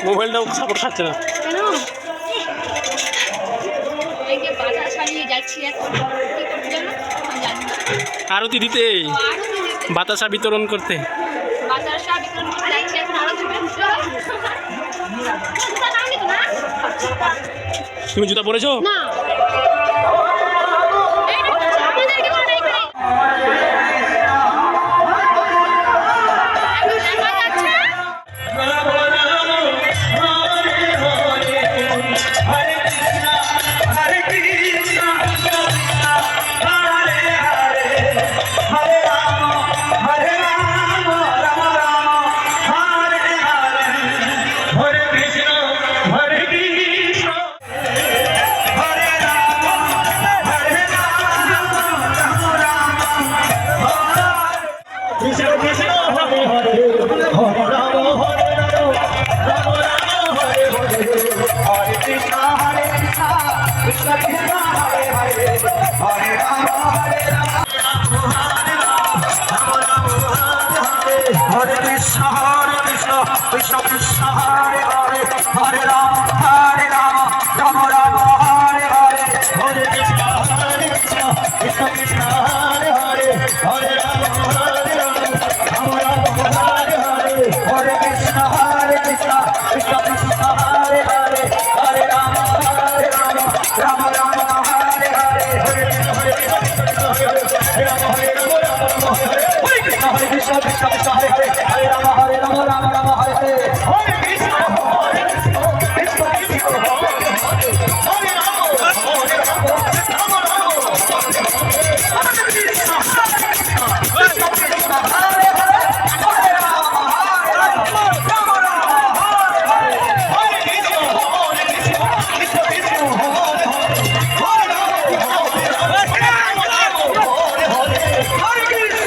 মোবাইলটাও support খাচ্ছে না। কেন এই যে বাজার চালিয়ে যাচ্ছি এখন কি করতে জানো আমি জানি না। আরতি দিতে, বাতাসা বিতরণ করতে। বাতাসা বিতরণ করতে যাচ্ছি এখন আরো দিবেন। জুতা নামি তো না? তুমি জুতা পরেছো? না এই দেখো আমাদের কি করে এখানে এখন দেখা যাচ্ছে Hare Krishna Krishna Krishna Hare Hare Hare Rama Rama Rama Hare Hare Hare Krishna Krishna Krishna Hare Hare Hare Rama Rama Rama Hare Hare Hare Krishna Krishna Krishna Hare Hare Hare Rama Rama Rama Hare Hare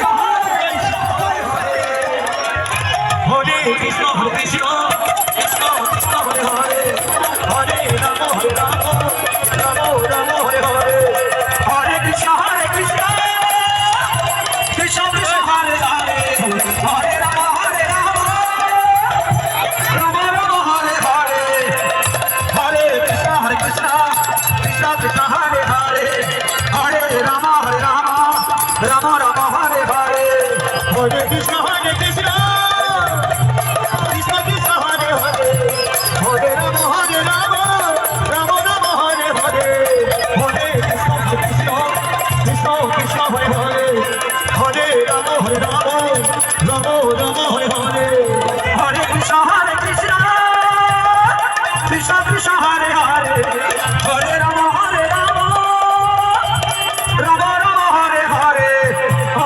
Hare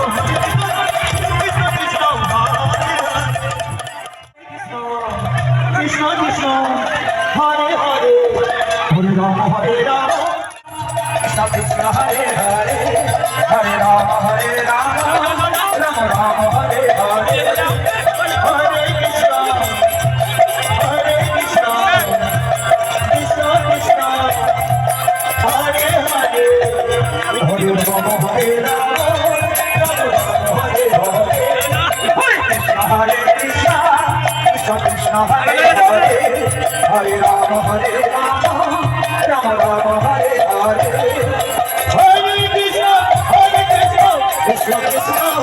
Krishna Hare Krishna Krishna Hare Hare Hare Rama Rama Rama Hare Hare Hare Krishna Krishna Krishna Hare Hare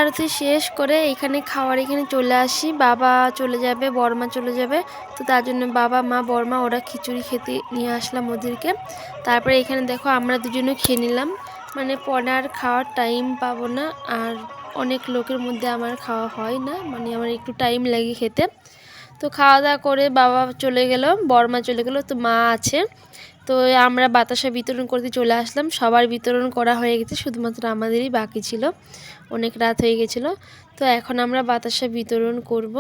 আরতি শেষ করে এখানে খাওয়ার এখানে চলে আসি। বাবা চলে যাবে, বড়মা চলে যাবে, তো তার জন্য বাবা মা বড়মা ওরা খিচুড়ি খেতে নিয়ে আসলাম ওদেরকে। তারপরে এখানে দেখো আমরা দুজনে খেয়ে নিলাম, মানে পরে আর খাওয়ার টাইম পাবো না, আর অনেক লোকের মধ্যে আমার খাওয়া হয় না, মানে আমার একটু টাইম লাগে খেতে। তো খাওয়া দাওয়া করে বাবা চলে গেল, বড়মা চলে গেল, তো মা আছে। তো আমরা বাতাসা বিতরণ করতে চলে আসলাম। সবার বিতরণ করা হয়ে গেছে, শুধুমাত্র আমাদেরই বাকি ছিল, অনেক রাত হয়ে গেছিলো। তো এখন আমরা বাতাসা বিতরণ করব।